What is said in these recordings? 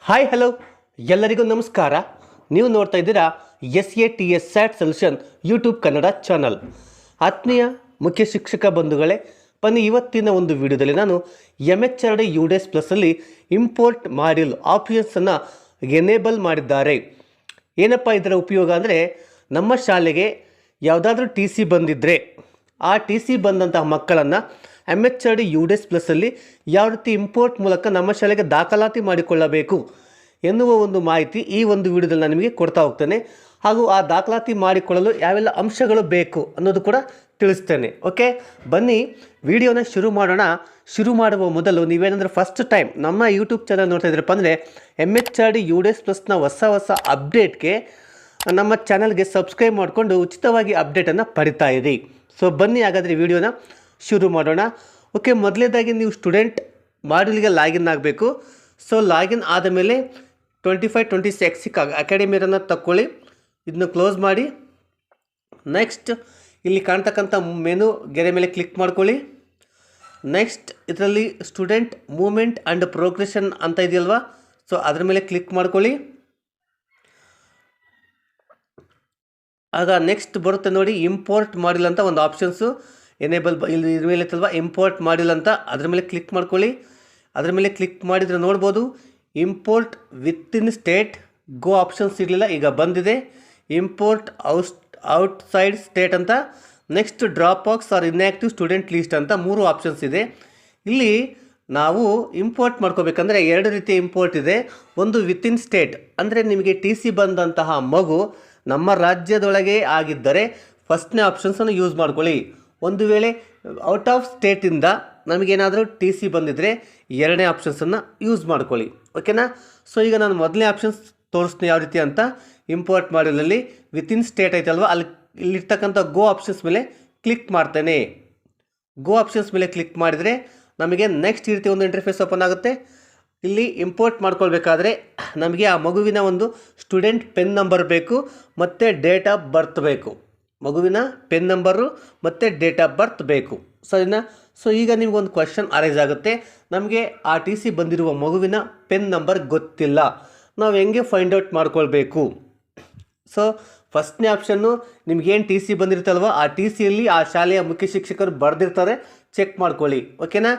Hi hello ಎಲ್ಲರಿಗೂ ನಮಸ್ಕಾರ. ನೀವು ನೋಡ್ತಾ ಇದ್ದೀರಾ SATS sat solution YouTube Kannada channel. ಆತ್ಮೀಯ ಮುಖ್ಯ ಶಿಕ್ಷಕ ಬಂಧುಗಳೇ, ಬನ್ನಿ ಇವತ್ತಿನ ಒಂದು ವಿಡಿಯೋದಲ್ಲಿ ನಾನು MHRD UDS ಪ್ಲಸ್ಸಲ್ಲಿ ಇಂಪೋರ್ಟ್ ಮಾಡ್ಯೂಲ್ ಆಪ್ಷನ್ಸನ್ನು ಎನೇಬಲ್ ಮಾಡಿದ್ದಾರೆ. ಏನಪ್ಪ ಇದರ ಉಪಯೋಗ ಅಂದರೆ, ನಮ್ಮ ಶಾಲೆಗೆ ಯಾವುದಾದ್ರೂ TC ಬಂದಿದ್ದರೆ ಆ TC ಬಂದಂತಹ ಮಕ್ಕಳನ್ನು MHRD UDS ಪ್ಲಸ್ಸಲ್ಲಿ ಯಾವ ರೀತಿ ಇಂಪೋರ್ಟ್ ಮೂಲಕ ನಮ್ಮ ಶಾಲೆಗೆ ದಾಖಲಾತಿ ಮಾಡಿಕೊಳ್ಳಬೇಕು ಎನ್ನುವ ಒಂದು ಮಾಹಿತಿ ಈ ಒಂದು ವಿಡಿಯೋದಲ್ಲಿ ನಾನು ನಿಮಗೆ ಕೊಡ್ತಾ ಹೋಗ್ತೇನೆ. ಹಾಗೂ ಆ ದಾಖಲಾತಿ ಮಾಡಿಕೊಳ್ಳಲು ಯಾವೆಲ್ಲ ಅಂಶಗಳು ಬೇಕು ಅನ್ನೋದು ಕೂಡ ತಿಳಿಸ್ತೇನೆ. ಓಕೆ, ಬನ್ನಿ ವಿಡಿಯೋನ ಶುರು ಮಾಡೋಣ. ಶುರು ಮಾಡುವ ಮೊದಲು ನೀವೇನಾದರೂ ಫಸ್ಟ್ ಟೈಮ್ ನಮ್ಮ ಯೂಟ್ಯೂಬ್ ಚಾನಲ್ ನೋಡ್ತಾ ಇದ್ರಪ್ಪ ಅಂದರೆ MHRD UDS ಪ್ಲಸ್ನ ಹೊಸ ಅಪ್ಡೇಟ್ಗೆ ನಮ್ಮ ಚಾನಲ್ಗೆ ಸಬ್ಸ್ಕ್ರೈಬ್ ಮಾಡಿಕೊಂಡು ಉಚಿತವಾಗಿ ಅಪ್ಡೇಟನ್ನು ಪಡಿತಾ ಇರಿ. ಸೊ ಬನ್ನಿ ಹಾಗಾದರೆ ವಿಡಿಯೋನ ಶುರು ಮಾಡೋಣ. ಓಕೆ, ಮೊದಲನೇದಾಗಿ ನೀವು ಸ್ಟೂಡೆಂಟ್ ಮಾಡ್ಯೂಲ್ಗೆ ಲಾಗಿನ್ ಆಗಬೇಕು. ಸೊ ಲಾಗಿನ್ ಆದ ಮೇಲೆ 25-26 ಅಕಾಡೆಮಿಯನ್ನು ತಕ್ಕೊಳ್ಳಿ. ಇದನ್ನು ಕ್ಲೋಸ್ ಮಾಡಿ. ನೆಕ್ಸ್ಟ್ ಇಲ್ಲಿ ಕಾಣ್ತಕ್ಕಂಥ ಮೆನು ಗೆರೆ ಮೇಲೆ ಕ್ಲಿಕ್ ಮಾಡ್ಕೊಳ್ಳಿ. ನೆಕ್ಸ್ಟ್ ಇದರಲ್ಲಿ ಸ್ಟೂಡೆಂಟ್ ಮೂವ್ಮೆಂಟ್ ಆ್ಯಂಡ್ ಪ್ರೋಗ್ರೆಷನ್ ಅಂತ ಇದೆಯಲ್ವಾ, ಸೊ ಅದರ ಮೇಲೆ ಕ್ಲಿಕ್ ಮಾಡ್ಕೊಳ್ಳಿ. ಆಗ ನೆಕ್ಸ್ಟ್ ಬರುತ್ತೆ ನೋಡಿ, ಇಂಪೋರ್ಟ್ ಮಾಡ್ಯೂಲ್ ಅಂತ ಒಂದು ಆಪ್ಷನ್ಸು ಎನೇಬಲ್ ಇಲ್ಲಿ ಇದ್ರ ಮೇಲೆ ಇತ್ತಲ್ವ, ಇಂಪೋರ್ಟ್ ಮಾಡ್ಯೂಲ್ ಅಂತ ಅದ್ರ ಮೇಲೆ ಕ್ಲಿಕ್ ಮಾಡ್ಕೊಳ್ಳಿ. ಅದ್ರ ಮೇಲೆ ಕ್ಲಿಕ್ ಮಾಡಿದರೆ ನೋಡ್ಬೋದು import within state go options ಇರಲಿಲ್ಲ, ಈಗ ಬಂದಿದೆ. ಇಂಪೋರ್ಟ್ ಔಟ್ಸೈಡ್ ಸ್ಟೇಟ್ ಅಂತ, next drop box or inactive student list ಅಂತ 3 ಆಪ್ಷನ್ಸ್ ಇದೆ. ಇಲ್ಲಿ ನಾವು ಇಂಪೋರ್ಟ್ ಮಾಡ್ಕೋಬೇಕಂದ್ರೆ 2 ರೀತಿಯ ಇಂಪೋರ್ಟ್ ಇದೆ. ಒಂದು ವಿತಿನ್ ಸ್ಟೇಟ್ ಅಂದರೆ ನಿಮಗೆ TC ಬಂದಂತಹ ಮಗು ನಮ್ಮ ರಾಜ್ಯದೊಳಗೆ ಆಗಿದ್ದರೆ ಫಸ್ಟ್ನೇ ಆಪ್ಷನ್ಸನ್ನು ಯೂಸ್ ಮಾಡ್ಕೊಳ್ಳಿ. ಒಂದು ವೇಳೆ ಔಟ್ ಆಫ್ ಸ್ಟೇಟಿಂದ ನಮಗೇನಾದರೂ TC ಬಂದಿದ್ದರೆ 2ನೇ ಆಪ್ಷನ್ಸನ್ನು ಯೂಸ್ ಮಾಡ್ಕೊಳ್ಳಿ. ಓಕೆನಾ? ಸೊ ಈಗ ನಾನು ಮೊದಲನೇ ಆಪ್ಷನ್ಸ್ ತೋರಿಸ್ತೀನಿ ಯಾವ ರೀತಿ ಅಂತ. ಇಂಪೋರ್ಟ್ ಮಾಡ್ಯೂಲಲ್ಲಿ ವಿತಿನ್ ಸ್ಟೇಟ್ ಐತಲ್ವ, ಇಲ್ಲಿರ್ತಕ್ಕಂಥ ಗೋ ಆಪ್ಷನ್ಸ್ ಮೇಲೆ ಕ್ಲಿಕ್ ಮಾಡ್ತೇನೆ. ಗೋ ಆಪ್ಷನ್ಸ್ ಮೇಲೆ ಕ್ಲಿಕ್ ಮಾಡಿದರೆ ನಮಗೆ ನೆಕ್ಸ್ಟ್ ಈ ರೀತಿ ಒಂದು ಇಂಟರ್ಫೇಸ್ ಓಪನ್ ಆಗುತ್ತೆ. ಇಲ್ಲಿ ಇಂಪೋರ್ಟ್ ಮಾಡ್ಕೊಳ್ಬೇಕಾದ್ರೆ ನಮಗೆ ಆ ಮಗುವಿನ ಒಂದು ಸ್ಟೂಡೆಂಟ್ ಪೆನ್ ನಂಬರ್ ಬೇಕು ಮತ್ತು ಡೇಟ್ ಆಫ್ ಬರ್ತ್ ಬೇಕು. ಮಗುವಿನ ಪೆನ್ ನಂಬರು ಮತ್ತು ಡೇಟ್ ಆಫ್ ಬರ್ತ್ ಬೇಕು, ಸರಿನಾ? ಸೊ ಈಗ ನಿಮಗೊಂದು ಕ್ವಶನ್ ಅರೈಸ್ ಆಗುತ್ತೆ, ನಮಗೆ ಆ TC ಬಂದಿರುವ ಮಗುವಿನ ಪೆನ್ ನಂಬರ್ ಗೊತ್ತಿಲ್ಲ, ನಾವು ಹೆಂಗೆ ಫೈಂಡ್ ಔಟ್ ಮಾಡ್ಕೊಳ್ಬೇಕು? ಸೊ ಫಸ್ಟ್ನೇ ಆಪ್ಷನ್ನು ನಿಮಗೇನು TC ಬಂದಿರುತ್ತಲ್ವ, ಆ TCಯಲ್ಲಿ ಆ ಶಾಲೆಯ ಮುಖ್ಯ ಶಿಕ್ಷಕರು ಬರೆದಿರ್ತಾರೆ, ಚೆಕ್ ಮಾಡ್ಕೊಳ್ಳಿ. ಓಕೆನಾ?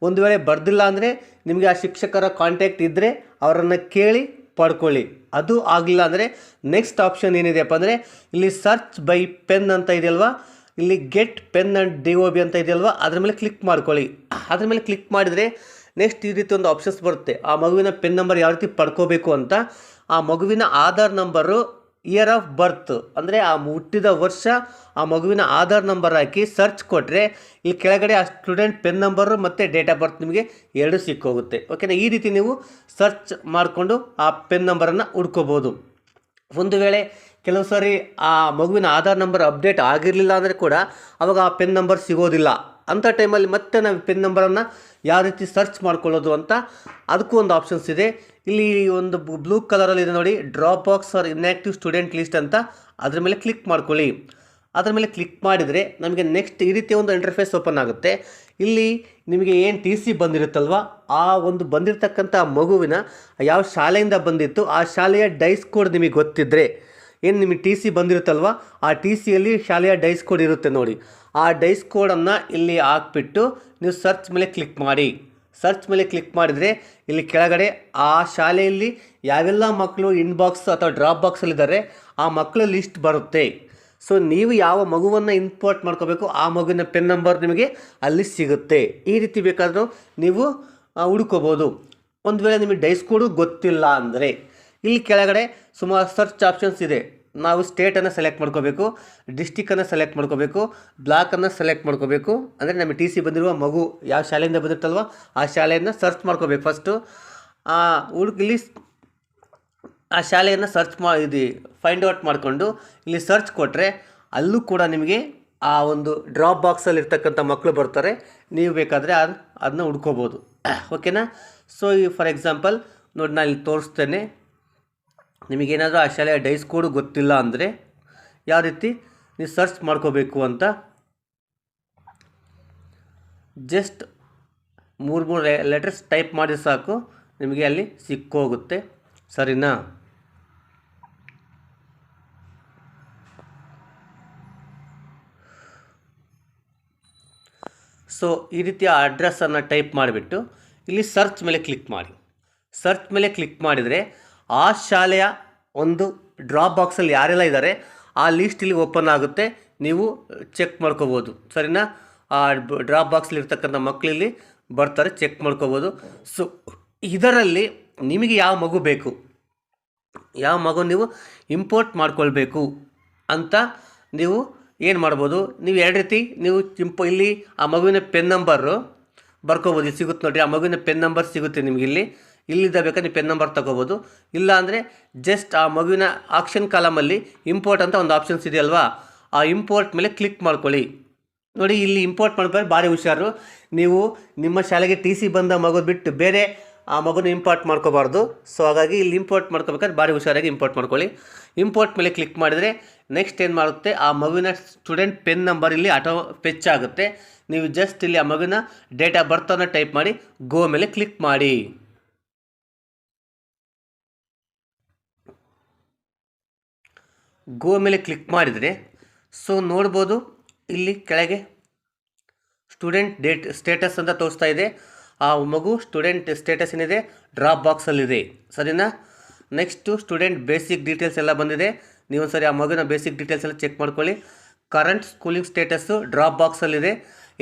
ಒಂದು ವೇಳೆ ಬರ್ದಿಲ್ಲ ಅಂದರೆ ನಿಮಗೆ ಆ ಶಿಕ್ಷಕರ ಕಾಂಟ್ಯಾಕ್ಟ್ ಇದ್ದರೆ ಅವರನ್ನು ಕೇಳಿ ಪಡ್ಕೊಳ್ಳಿ. ಅದು ಆಗಲಿಲ್ಲ ಅಂದರೆ ನೆಕ್ಸ್ಟ್ ಆಪ್ಷನ್ ಏನಿದೆಯಪ್ಪ ಅಂದರೆ ಇಲ್ಲಿ ಸರ್ಚ್ ಬೈ ಪೆನ್ ಅಂತ ಇದೆಯಲ್ವಾ, ಇಲ್ಲಿ ಗೆಟ್ ಪೆನ್ ಆ್ಯಂಡ್ DOB ಅಂತ ಇದೆಯಲ್ವಾ, ಅದ್ರ ಮೇಲೆ ಕ್ಲಿಕ್ ಮಾಡ್ಕೊಳ್ಳಿ. ಅದ್ರ ಮೇಲೆ ಕ್ಲಿಕ್ ಮಾಡಿದರೆ ನೆಕ್ಸ್ಟ್ ಈ ರೀತಿ ಒಂದು ಆಪ್ಷನ್ಸ್ ಬರುತ್ತೆ. ಆ ಮಗುವಿನ ಪೆನ್ ನಂಬರ್ ಯಾವ ರೀತಿ ಪಡ್ಕೋಬೇಕು ಅಂತ. ಆ ಮಗುವಿನ Aadhaar number, year of birth ಅಂದರೆ ಆ ಹುಟ್ಟಿದ ವರ್ಷ, ಆ ಮಗುವಿನ ಆಧಾರ್ ನಂಬರ್ ಹಾಕಿ ಸರ್ಚ್ ಕೊಟ್ಟರೆ ಇಲ್ಲಿ ಕೆಳಗಡೆ ಆ ಸ್ಟೂಡೆಂಟ್ ಪೆನ್ ನಂಬರು ಮತ್ತು ಡೇಟ್ ಆಫ್ ಬರ್ತ್ ನಿಮಗೆ 2 ಸಿಕ್ಕೋಗುತ್ತೆ. ಓಕೆನಾ? ಈ ರೀತಿ ನೀವು ಸರ್ಚ್ ಮಾಡಿಕೊಂಡು ಆ ಪೆನ್ ನಂಬರನ್ನು ಹುಡ್ಕೋಬೋದು. ಒಂದು ವೇಳೆ ಕೆಲವು ಸಾರಿ ಆ ಮಗುವಿನ ಆಧಾರ್ ನಂಬರ್ ಅಪ್ಡೇಟ್ ಆಗಿರಲಿಲ್ಲ ಅಂದರೆ ಕೂಡ ಅವಾಗ ಆ ಪೆನ್ ನಂಬರ್ ಸಿಗೋದಿಲ್ಲ. ಅಂಥ ಟೈಮಲ್ಲಿ ಮತ್ತೆ ನಾವು ಪೆನ್ ನಂಬರನ್ನು ಯಾವ ರೀತಿ ಸರ್ಚ್ ಮಾಡ್ಕೊಳ್ಳೋದು ಅಂತ ಅದಕ್ಕೂ ಒಂದು ಆಪ್ಷನ್ಸ್ ಇದೆ. ಇಲ್ಲಿ ಒಂದು ಬ್ಲೂ ಕಲರಲ್ಲಿ ಇದೆ ನೋಡಿ, drop box or inactive student list ಅಂತ, ಅದ್ರ ಮೇಲೆ ಕ್ಲಿಕ್ ಮಾಡ್ಕೊಳ್ಳಿ. ಅದ್ರ ಮೇಲೆ ಕ್ಲಿಕ್ ಮಾಡಿದರೆ ನಮಗೆ ನೆಕ್ಸ್ಟ್ ಈ ರೀತಿಯ ಒಂದು ಇಂಟರ್ಫೇಸ್ ಓಪನ್ ಆಗುತ್ತೆ. ಇಲ್ಲಿ ನಿಮಗೆ ಏನು TC ಬಂದಿರುತ್ತಲ್ವ, ಆ ಒಂದು ಬಂದಿರತಕ್ಕಂಥ ಮಗುವಿನ ಯಾವ ಶಾಲೆಯಿಂದ ಬಂದಿತ್ತು ಆ ಶಾಲೆಯ ಡೈಸ್ ಕೋಡ್ ನಿಮಗೆ ಗೊತ್ತಿದ್ದರೆ, ಏನು ನಿಮಗೆ TC ಬಂದಿರುತ್ತಲ್ವ ಆ TCಯಲ್ಲಿ ಶಾಲೆಯ ಡೈಸ್ ಕೋಡ್ ಇರುತ್ತೆ ನೋಡಿ, ಆ ಡೈಸ್ ಕೋಡನ್ನು ಇಲ್ಲಿ ಹಾಕ್ಬಿಟ್ಟು ನೀವು ಸರ್ಚ್ ಮೇಲೆ ಕ್ಲಿಕ್ ಮಾಡಿ. ಸರ್ಚ್ ಮೇಲೆ ಕ್ಲಿಕ್ ಮಾಡಿದರೆ ಇಲ್ಲಿ ಕೆಳಗಡೆ ಆ ಶಾಲೆಯಲ್ಲಿ ಯಾವೆಲ್ಲ ಮಕ್ಕಳು ಇನ್ಬಾಕ್ಸ್ ಅಥವಾ ಡ್ರಾಪ್ ಬಾಕ್ಸಲ್ಲಿದ್ದಾರೆ ಆ ಮಕ್ಕಳ ಲಿಸ್ಟ್ ಬರುತ್ತೆ. ಸೊ ನೀವು ಯಾವ ಮಗುವನ್ನು ಇಂಪೋರ್ಟ್ ಮಾಡ್ಕೋಬೇಕು ಆ ಮಗುವಿನ ಪೆನ್ ನಂಬರ್ ನಿಮಗೆ ಅಲ್ಲಿ ಸಿಗುತ್ತೆ. ಈ ರೀತಿ ಬೇಕಾದರೂ ನೀವು ಹುಡ್ಕೋಬೋದು. ಒಂದು ವೇಳೆ ನಿಮಗೆ ಡೈಸ್ ಕೋಡು ಗೊತ್ತಿಲ್ಲ ಅಂದರೆ ಇಲ್ಲಿ ಕೆಳಗಡೆ ಸುಮಾರು ಸರ್ಚ್ ಆಪ್ಷನ್ಸ್ ಇದೆ. ನಾವು ಸ್ಟೇಟನ್ನು ಸೆಲೆಕ್ಟ್ ಮಾಡ್ಕೋಬೇಕು, ಡಿಸ್ಟಿಕನ್ನು ಸೆಲೆಕ್ಟ್ ಮಾಡ್ಕೋಬೇಕು, ಬ್ಲಾಕನ್ನು ಸೆಲೆಕ್ಟ್ ಮಾಡ್ಕೋಬೇಕು. ಅಂದರೆ ನಮಗೆ TC ಬಂದಿರುವ ಮಗು ಯಾವ ಶಾಲೆಯಿಂದ ಬಂದಿರ್ತಲ್ವ ಆ ಶಾಲೆಯನ್ನು ಸರ್ಚ್ ಮಾಡ್ಕೋಬೇಕು. ಫಸ್ಟು ಇಲ್ಲಿ ಆ ಶಾಲೆಯನ್ನು ಸರ್ಚ್ ಇದು ಫೈಂಡ್ ಔಟ್ ಮಾಡಿಕೊಂಡು ಇಲ್ಲಿ ಸರ್ಚ್ ಕೊಟ್ಟರೆ ಅಲ್ಲೂ ಕೂಡ ನಿಮಗೆ ಆ ಒಂದು ಡ್ರಾಪ್ ಬಾಕ್ಸಲ್ಲಿ ಇರ್ತಕ್ಕಂಥ ಮಕ್ಕಳು ಬರ್ತಾರೆ, ನೀವು ಬೇಕಾದರೆ ಅದನ್ನ ಹುಡ್ಕೋಬೋದು. ಓಕೆನಾ? ಸೊ ಫಾರ್ ಎಕ್ಸಾಂಪಲ್ ನೋಡಿ, ನಾನು ಇಲ್ಲಿ ತೋರಿಸ್ತೇನೆ. ನಿಮಗೇನಾದರೂ ಆ ಶಾಲೆಯ ಡೈಸ್ ಕೋಡು ಗೊತ್ತಿಲ್ಲ ಅಂದರೆ ಯಾವ ರೀತಿ ನೀವು ಸರ್ಚ್ ಮಾಡ್ಕೋಬೇಕು ಅಂತ ಜಸ್ಟ್ 3 ಲೆಟರ್ಸ್ ಟೈಪ್ ಮಾಡಿ ಸಾಕು, ನಿಮಗೆ ಅಲ್ಲಿ ಸಿಕ್ಕೋಗುತ್ತೆ. ಸರಿನಾ? ಸೊ ಈ ರೀತಿಯ ಅಡ್ರೆಸ್ಸನ್ನು ಟೈಪ್ ಮಾಡಿಬಿಟ್ಟು ಇಲ್ಲಿ ಸರ್ಚ್ ಮೇಲೆ ಕ್ಲಿಕ್ ಮಾಡಿ. ಸರ್ಚ್ ಮೇಲೆ ಕ್ಲಿಕ್ ಮಾಡಿದರೆ ಆ ಶಾಲೆಯ ಒಂದು ಡ್ರಾಪ್ ಬಾಕ್ಸಲ್ಲಿ ಯಾರೆಲ್ಲ ಇದ್ದಾರೆ ಆ ಲಿಸ್ಟ್ ಇಲ್ಲಿ ಓಪನ್ ಆಗುತ್ತೆ. ನೀವು ಚೆಕ್ ಮಾಡ್ಕೋಬೋದು. ಸರಿನಾ? ಆ ಡ್ರಾಪ್ ಬಾಕ್ಸಲ್ಲಿ ಇರ್ತಕ್ಕಂಥ ಮಕ್ಕಳಿಲ್ಲಿ ಬರ್ತಾರೆ, ಚೆಕ್ ಮಾಡ್ಕೋಬೋದು. ಸೊ ಇದರಲ್ಲಿ ನಿಮಗೆ ಯಾವ ಮಗು ಬೇಕು, ಯಾವ ಮಗು ನೀವು ಇಂಪೋರ್ಟ್ ಮಾಡ್ಕೊಳ್ಬೇಕು ಅಂತ ನೀವು ಏನು ಮಾಡ್ಬೋದು, ನೀವು ಎರಡು ರೀತಿ ನೀವು ಇಲ್ಲಿ ಆ ಮಗುವಿನ ಪೆನ್ ನಂಬರು ಬರ್ಕೋಬೋದು. ಇಲ್ಲಿ ಸಿಗುತ್ತೆ ನೋಡಿರಿ, ಆ ಮಗುವಿನ ಪೆನ್ ನಂಬರ್ ಸಿಗುತ್ತೆ ನಿಮಗೆ. ಇಲ್ಲಿದ್ದ ಬೇಕಾದ್ರೆ ನೀವು ಪೆನ್ ನಂಬರ್ ತೊಗೋಬೋದು. ಇಲ್ಲ ಅಂದರೆ ಜಸ್ಟ್ ಆ ಮಗುವಿನ ಆಕ್ಷನ್ ಕಾಲಮಲ್ಲಿ ಇಂಪೋರ್ಟ್ ಅಂತ ಒಂದು ಆಪ್ಷನ್ಸ್ ಇದೆಯಲ್ವಾ, ಆ ಇಂಪೋರ್ಟ್ ಮೇಲೆ ಕ್ಲಿಕ್ ಮಾಡ್ಕೊಳ್ಳಿ. ನೋಡಿ, ಇಲ್ಲಿ ಇಂಪೋರ್ಟ್ ಮಾಡ್ಕೊಳ್ಳಿ, ಭಾರಿ ಹುಷಾರು. ನೀವು ನಿಮ್ಮ ಶಾಲೆಗೆ ಟಿ ಸಿ ಬಂದ ಮಗು ಬಿಟ್ಟು ಬೇರೆ ಆ ಮಗುನ ಇಂಪೋರ್ಟ್ ಮಾಡ್ಕೋಬಾರ್ದು. ಸೊ ಹಾಗಾಗಿ ಇಲ್ಲಿ ಇಂಪೋರ್ಟ್ ಮಾಡ್ಕೋಬೇಕಾದ್ರೆ ಭಾರಿ ಹುಷಾರಾಗಿ ಇಂಪೋರ್ಟ್ ಮಾಡ್ಕೊಳ್ಳಿ. ಇಂಪೋರ್ಟ್ ಮೇಲೆ ಕ್ಲಿಕ್ ಮಾಡಿದರೆ ನೆಕ್ಸ್ಟ್ ಏನು ಮಾಡುತ್ತೆ, ಆ ಮಗುವಿನ ಸ್ಟೂಡೆಂಟ್ ಪೆನ್ ನಂಬರ್ ಇಲ್ಲಿ ಆಟೋ ಫೆಚ್ ಆಗುತ್ತೆ. ನೀವು ಜಸ್ಟ್ ಇಲ್ಲಿ ಆ ಮಗುವಿನ ಡೇಟ್ ಆಫ್ ಬರ್ತನ್ನು ಟೈಪ್ ಮಾಡಿ ಗೋ ಮೇಲೆ ಕ್ಲಿಕ್ ಮಾಡಿ. ಗೋ ಮೇಲೆ ಕ್ಲಿಕ್ ಮಾಡಿದರೆ ಸೊ ನೋಡ್ಬೋದು, ಇಲ್ಲಿ ಕೆಳಗೆ ಸ್ಟೂಡೆಂಟ್ ಸ್ಟೇಟಸ್ ಅಂತ ತೋರಿಸ್ತಾ ಇದೆ. ಆ ಮಗು ಸ್ಟೂಡೆಂಟ್ ಸ್ಟೇಟಸ್ ಏನಿದೆ ಡ್ರಾಪ್ ಬಾಕ್ಸಲ್ಲಿದೆ. ಸರಿನಾ? ನೆಕ್ಸ್ಟು ಸ್ಟೂಡೆಂಟ್ ಬೇಸಿಕ್ ಡೀಟೇಲ್ಸ್ ಎಲ್ಲ ಬಂದಿದೆ. ನೀವು ಸರಿ ಆ ಮಗುವಿನ ಬೇಸಿಕ್ ಡೀಟೇಲ್ಸ್ ಎಲ್ಲ ಚೆಕ್ ಮಾಡ್ಕೊಳ್ಳಿ. ಕರೆಂಟ್ ಸ್ಕೂಲಿಂಗ್ ಸ್ಟೇಟಸ್ಸು ಡ್ರಾಪ್ ಬಾಕ್ಸಲ್ಲಿದೆ.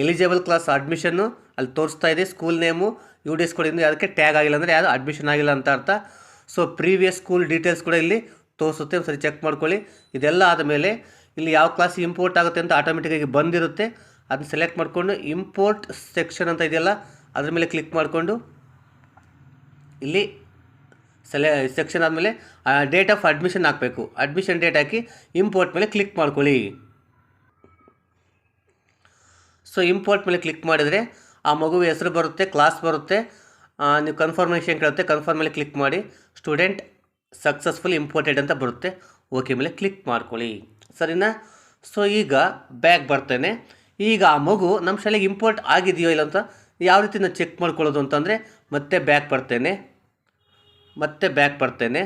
ಎಲಿಜಿಬಲ್ ಕ್ಲಾಸ್ ಅಡ್ಮಿಷನ್ನು ಅಲ್ಲಿ ತೋರಿಸ್ತಾ ಇದೆ. ಸ್ಕೂಲ್ ನೇಮು UDS ಕೂಡ ಇಂದು ಅದಕ್ಕೆ ಟ್ಯಾಗ್ ಆಗಿಲ್ಲ ಅಂದರೆ ಯಾವುದು ಅಡ್ಮಿಷನ್ ಆಗಿಲ್ಲ ಅಂತ ಅರ್ಥ. ಸೊ ಪ್ರೀವಿಯಸ್ ಸ್ಕೂಲ್ ಡೀಟೇಲ್ಸ್ ಕೂಡ ಇಲ್ಲಿ ತೋರಿಸುತ್ತೆ, ಸರಿ ಚೆಕ್ ಮಾಡ್ಕೊಳ್ಳಿ. ಇದೆಲ್ಲ ಆದಮೇಲೆ ಇಲ್ಲಿ ಯಾವ ಕ್ಲಾಸ್ ಇಂಪೋರ್ಟ್ ಆಗುತ್ತೆ ಅಂತ ಆಟೋಮೆಟಿಕ್ಕಾಗಿ ಬಂದಿರುತ್ತೆ. ಅದನ್ನ ಸೆಲೆಕ್ಟ್ ಮಾಡಿಕೊಂಡು ಇಂಪೋರ್ಟ್ ಸೆಕ್ಷನ್ ಅಂತ ಇದೆಯಲ್ಲ ಅದ್ರ ಮೇಲೆ ಕ್ಲಿಕ್ ಮಾಡಿಕೊಂಡು ಇಲ್ಲಿ ಸೆಕ್ಷನ್ ಆದಮೇಲೆ ಡೇಟ್ ಆಫ್ ಅಡ್ಮಿಷನ್ ಹಾಕಬೇಕು. ಅಡ್ಮಿಷನ್ ಡೇಟ್ ಹಾಕಿ ಇಂಪೋರ್ಟ್ ಮೇಲೆ ಕ್ಲಿಕ್ ಮಾಡ್ಕೊಳ್ಳಿ. ಸೊ ಇಂಪೋರ್ಟ್ ಮೇಲೆ ಕ್ಲಿಕ್ ಮಾಡಿದರೆ ಆ ಮಗುವಿನ ಹೆಸರು ಬರುತ್ತೆ, ಕ್ಲಾಸ್ ಬರುತ್ತೆ, ನೀವು ಕನ್ಫರ್ಮೇಷನ್ ಕೇಳುತ್ತೆ. ಕನ್ಫರ್ಮ್ ಮೇಲೆ ಕ್ಲಿಕ್ ಮಾಡಿ ಸ್ಟೂಡೆಂಟ್ ಸಕ್ಸಸ್ಫುಲ್ ಇಂಪೋರ್ಟೆಡ್ ಅಂತ ಬರುತ್ತೆ. ಓಕೆ ಮೇಲೆ ಕ್ಲಿಕ್ ಮಾಡ್ಕೊಳ್ಳಿ. ಸರಿನಾ? ಸೊ ಈಗ ಬ್ಯಾಕ್ ಬರ್ತೇನೆ. ಈಗ ಆ ಮಗು ನಮ್ಮ ಶಾಲೆಗೆ ಇಂಪೋರ್ಟ್ ಆಗಿದೆಯೋ ಇಲ್ಲ ಅಂತ ಯಾವ ರೀತಿ ನಾವು ಚೆಕ್ ಮಾಡ್ಕೊಳ್ಳೋದು ಅಂತಂದರೆ ಮತ್ತೆ ಬ್ಯಾಕ್ ಬರ್ತೇನೆ.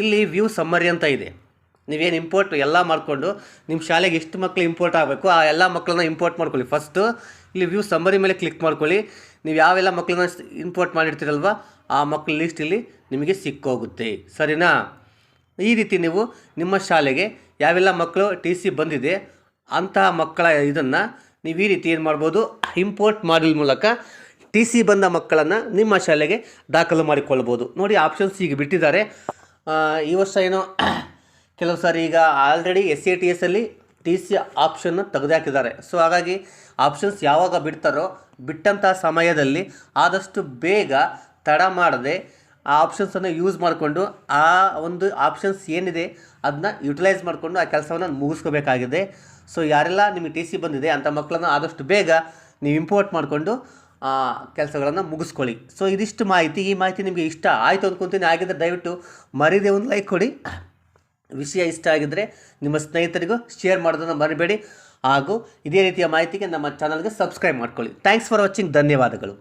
ಇಲ್ಲಿ ವ್ಯೂ ಸಮ್ಮರಿ ಅಂತ ಇದೆ. ನೀವೇನು ಇಂಪೋರ್ಟ್ ಎಲ್ಲ ಮಾಡಿಕೊಂಡು ನಿಮ್ಮ ಶಾಲೆಗೆ ಎಷ್ಟು ಮಕ್ಕಳು ಇಂಪೋರ್ಟ್ ಆಗಬೇಕು ಆ ಎಲ್ಲ ಮಕ್ಕಳನ್ನ ಇಂಪೋರ್ಟ್ ಮಾಡ್ಕೊಳ್ಳಿ. ಫಸ್ಟು ಇಲ್ಲಿ ವ್ಯೂ ಸಮ್ಮರಿ ಮೇಲೆ ಕ್ಲಿಕ್ ಮಾಡ್ಕೊಳ್ಳಿ. ನೀವು ಯಾವೆಲ್ಲ ಮಕ್ಕಳನ್ನ ಇಂಪೋರ್ಟ್ ಮಾಡಿರ್ತೀರಲ್ವ ಆ ಮಕ್ಕಳ ಲಿಸ್ಟ್ ಇಲ್ಲಿ ನಿಮಗೆ ಸಿಕ್ಕೋಗುತ್ತೆ. ಸರಿನಾ? ಈ ರೀತಿ ನೀವು ನಿಮ್ಮ ಶಾಲೆಗೆ ಯಾವೆಲ್ಲ ಮಕ್ಕಳು TC ಬಂದಿದೆ ಅಂತಹ ಮಕ್ಕಳ ಇದನ್ನು ನೀವು ಈ ರೀತಿ ಏನು ಮಾಡ್ಬೋದು, ಇಂಪೋರ್ಟ್ ಮಾಡಲ್ ಮೂಲಕ TC ಬಂದ ಮಕ್ಕಳನ್ನು ನಿಮ್ಮ ಶಾಲೆಗೆ ದಾಖಲು ಮಾಡಿಕೊಳ್ಬೋದು. ನೋಡಿ, ಆಪ್ಷನ್ಸ್ ಈಗ ಬಿಟ್ಟಿದ್ದಾರೆ. ಈ ವರ್ಷ ಏನೋ ಕೆಲವು ಸಾರಿ ಈಗ ಆಲ್ರೆಡಿ SATS ಅಲ್ಲಿ TC ಆಪ್ಷನ್ನು ತೆಗೆದುಹಾಕಿದ್ದಾರೆ. ಸೊ ಹಾಗಾಗಿ ಆಪ್ಷನ್ಸ್ ಯಾವಾಗ ಬಿಡ್ತಾರೋ ಬಿಟ್ಟಂಥ ಸಮಯದಲ್ಲಿ ಆದಷ್ಟು ಬೇಗ ತಡ ಮಾಡದೆ ಆ ಆಪ್ಷನ್ಸನ್ನು ಯೂಸ್ ಮಾಡಿಕೊಂಡು ಆ ಒಂದು ಆಪ್ಷನ್ಸ್ ಏನಿದೆ ಅದನ್ನ ಯುಟಿಲೈಸ್ ಮಾಡಿಕೊಂಡು ಆ ಕೆಲಸವನ್ನು ಮುಗಿಸ್ಕೋಬೇಕಾಗಿದೆ. ಸೊ ಯಾರೆಲ್ಲ ನಿಮಗೆ TC ಬಂದಿದೆ ಅಂಥ ಮಕ್ಕಳನ್ನು ಆದಷ್ಟು ಬೇಗ ನೀವು ಇಂಪೋರ್ಟ್ ಮಾಡಿಕೊಂಡು ಕೆಲಸಗಳನ್ನು ಮುಗಿಸ್ಕೊಳ್ಳಿ. ಸೊ ಇದಿಷ್ಟು ಮಾಹಿತಿ. ಈ ಮಾಹಿತಿ ನಿಮಗೆ ಇಷ್ಟ ಆಯಿತು ಅಂದ್ಕೊತೀನಿ. ಆಗಿದ್ದರೆ ದಯವಿಟ್ಟು ಮರೀದೆ ಒಂದು ಲೈಕ್ ಕೊಡಿ. ವಿಷಯ ಇಷ್ಟ ಆಗಿದ್ದರೆ ನಿಮ್ಮ ಸ್ನೇಹಿತರಿಗೂ ಶೇರ್ ಮಾಡೋದನ್ನು ಮರಿಬೇಡಿ. ಹಾಗೂ ಇದೇ ರೀತಿಯ ಮಾಹಿತಿಗೆ ನಮ್ಮ ಚಾನಲ್ಗೆ ಸಬ್ಸ್ಕ್ರೈಬ್ ಮಾಡ್ಕೊಳ್ಳಿ. Thanks for watching. ಧನ್ಯವಾದಗಳು.